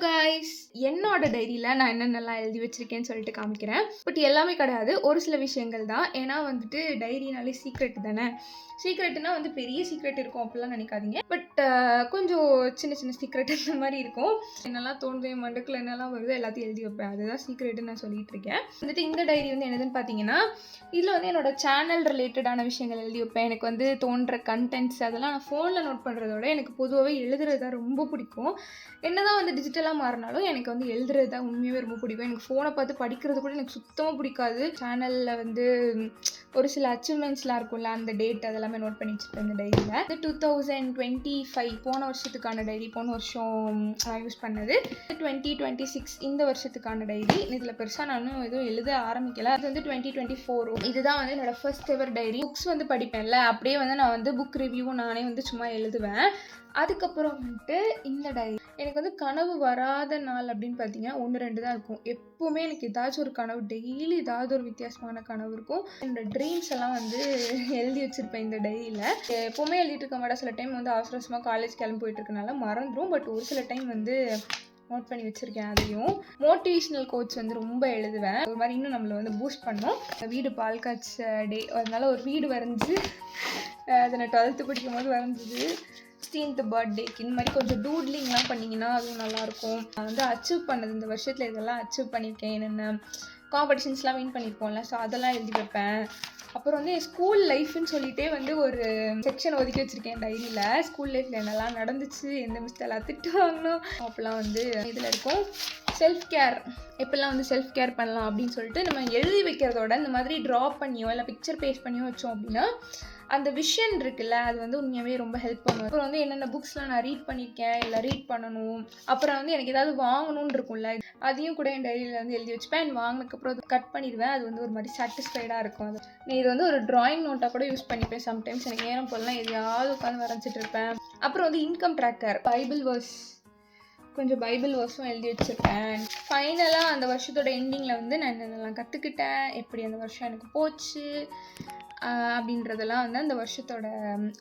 guys, என்னோட டைரியில நான் என்னென்னலாம் எழுதி வச்சிருக்கேன்னு சொல்லிட்டு காமிக்கிறேன். பட் எல்லாமே கிடையாது, ஒரு சில விஷயங்கள் தான். ஏன்னா வந்துட்டு டைரினாலே சீக்ரெட் தானே. சீக்ரெட்னா வந்து பெரிய சீக்ரெட் இருக்கும் அப்படிலாம் நினைக்காதீங்க. பட் கொஞ்சம் சின்ன சின்ன சீக்ரெட் அந்த மாதிரி இருக்கும். என்னெல்லாம் தோணுது மண்டக்குள்ள என்னெல்லாம் வருதோ எல்லாத்தையும் எழுதி வைப்பேன். அதுதான் சீக்ரெட்டுன்னு நான் சொல்லிட்டு இருக்கேன். வந்துட்டு இந்த டைரி வந்து என்னதுன்னு பார்த்தீங்கன்னா, இதில் வந்து என்னோட சேனல் ரிலேட்டடான விஷயங்கள் எழுதி வைப்பேன். எனக்கு வந்து தோன்ற கண்டென்ட்ஸ் அதெல்லாம் நான் ஃபோனில் நோட் பண்ணுறதோட எனக்கு பொதுவாகவே எழுதுறது தான் ரொம்ப பிடிக்கும். என்னதான் வந்து டிஜிட்டலாக மாறினாலும் எனக்கு வந்து எழுதுறது தான் உண்மையாகவே ரொம்ப பிடிக்கும். எனக்கு ஃபோனை பார்த்து படிக்கிறது கூட எனக்கு சுத்தமாக பிடிக்காது. சேனலில் வந்து ஒரு சில அச்சீவ்மெண்ட்ஸ்லாம் இருக்கும்ல, அந்த டேட் அதெல்லாமே நோட் பண்ணி வச்சுருப்பேன் இந்த டைரியில். 2025 போன வருஷத்துக்கான டைரி, போன வருஷம் நான் யூஸ் பண்ணது. 2026 இந்த வருஷத்துக்கான டைரி. இதில் பெருசாக நான் எதுவும் எழுத ஆரம்பிக்கல. அது வந்து 2024. இதுதான் வந்து என்னோட ஃபர்ஸ்ட் எவர் டைரி. புக்ஸ் வந்து படிப்பேன்ல, அப்படியே வந்து நான் வந்து புக் ரிவ்யூவும் நானே வந்து சும்மா எழுதுவேன். அதுக்கப்புறம் வந்துட்டு இந்த டைரி எனக்கு வந்து கனவு வராத நாள் அப்படின்னு பார்த்தீங்கன்னா 1-2 தான் இருக்கும். எப்போவுமே எனக்கு ஏதாச்சும் ஒரு கனவு, டெய்லி ஏதாவது ஒரு வித்தியாசமான கனவு இருக்கும். என்னோட ட்ரீம்ஸ் எல்லாம் வந்து எழுதி வச்சுருப்பேன் இந்த டைரியில். எப்போவுமே எழுதிட்டு இருக்க மாட்டேன். சில டைம் வந்து அவசரமாக காலேஜ் கிளம்பி போயிட்டு இருக்கனால மறந்துடும். பட் ஒரு சில டைம் வந்து நோட் பண்ணி வச்சுருக்கேன். அதையும் மோட்டிவேஷ்னல் கோட்ஸ் வந்து ரொம்ப எழுதுவேன். ஒரு மாதிரி இன்னும் நம்மளை வந்து பூஸ்ட் பண்ணோம். வீடு பால் காய்ச்ச டே, அதனால ஒரு வீடு வரைஞ்சி அதை நான் 12th படிக்கும் போது வரைஞ்சிது. 16th பர்த்டேக்கு இந்த மாதிரி கொஞ்சம் டூட்லிங்லாம் பண்ணிங்கன்னா அதுவும் நல்லாயிருக்கும். நான் வந்து அச்சீவ் பண்ணது இந்த வருஷத்தில் இதெல்லாம் அச்சீவ் பண்ணியிருக்கேன், என்னென்ன காம்படிஷன்ஸ்லாம் வின் பண்ணியிருப்போம்ல, ஸோ அதெல்லாம் எழுதி வைப்பேன். அப்புறம் வந்து என் ஸ்கூல் லைஃப்னு சொல்லிட்டே வந்து ஒரு செக்ஷன் ஒதுக்கி வச்சுருக்கேன் டைரியில். ஸ்கூல் லைஃப்பில் என்னெல்லாம் நடந்துச்சு, எந்த மிஸ்டெல்லாம் திட்டு வாங்கணும் அப்போல்லாம் வந்து இதில் இருக்கும். செல்ஃப் கேர், எப்பெல்லாம் வந்து செல்ஃப் கேர் பண்ணலாம் அப்படின்னு சொல்லிட்டு நம்ம எழுதி வைக்கிறதோட இந்த மாதிரி ட்ரா பண்ணியோ இல்லை பிக்சர் பேஸ்ட் பண்ணியோ வச்சோம் அப்படின்னா அந்த விஷன் இருக்குல்ல, அது வந்து உண்மையாகவே ரொம்ப ஹெல்ப் பண்ணும். அப்புறம் வந்து என்னென்ன புக்ஸ்லாம் நான் ரீட் பண்ணியிருக்கேன், இல்லை ரீட் பண்ணணும், அப்புறம் வந்து எனக்கு ஏதாவது வாங்கணும்னு இருக்கும்ல, அதையும் கூட என் டைரியில் வந்து எழுதி வச்சுப்பேன். அண்ட் வாங்கினதுக்கப்புறம் அது கட் பண்ணிடுவேன். அது வந்து ஒரு மாதிரி சாட்டிஸ்ஃபைடாக இருக்கும். அது இது வந்து ஒரு ட்ராயிங் நோட்டாக கூட யூஸ் பண்ணிப்பேன். சம்டைம்ஸ் எனக்கு நேரம் போடலாம் எதையாவது உட்காந்து வரைஞ்சிட்டு இருப்பேன். அப்புறம் வந்து இன்கம் ட்ராக்கர், பைபிள் வேர்ஸ், கொஞ்சம் பைபிள் வேர்ஸும் எழுதி வச்சுருப்பேன். ஃபைனலாக அந்த வருஷத்தோட எண்டிங்கில் வந்து நான் என்னென்னலாம் கற்றுக்கிட்டேன், எப்படி அந்த வருஷம் எனக்கு போச்சு அப்படின்றதெல்லாம் வந்து அந்த வருஷத்தோட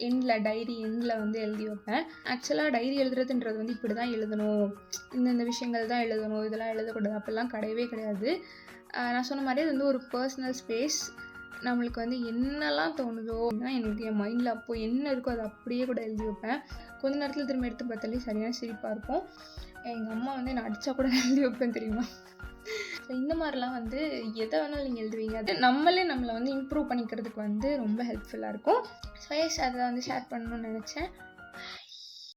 எண்டில், டைரி எண்டில் வந்து எழுதி வைப்பேன். ஆக்சுவலாக டைரி எழுதுறதுன்றது வந்து இப்படி தான் எழுதணும், இந்த விஷயங்கள் தான் எழுதணும், இதெல்லாம் எழுதக்கூடாது அப்படிலாம் கிடையவே கிடையாது. நான் சொன்ன மாதிரி அது வந்து ஒரு பர்சனல் ஸ்பேஸ். நம்மளுக்கு வந்து என்னெல்லாம் தோணுதோ எனக்கு என் மைண்டில் அப்போது என்ன இருக்கோ அதை அப்படியே கூட எழுதி வைப்பேன். கொஞ்ச நேரத்தில் திரும்ப எடுத்து பார்த்தாலே சரியான சிரிப்பாக இருக்கும். எங்கள் அம்மா வந்து என்னை அடித்தா கூட எழுதி வைப்பேன் தெரியுமா. ஸோ இந்த மாதிரிலாம் வந்து எதை வேணாலும் நீங்கள் எழுதுவீங்க. அது நம்மளே நம்மளை வந்து இம்ப்ரூவ் பண்ணிக்கிறதுக்கு வந்து ரொம்ப ஹெல்ப்ஃபுல்லாக இருக்கும். ஸோ எஸ், அதை வந்து ஷேர் பண்ணணும்னு நினச்சேன்.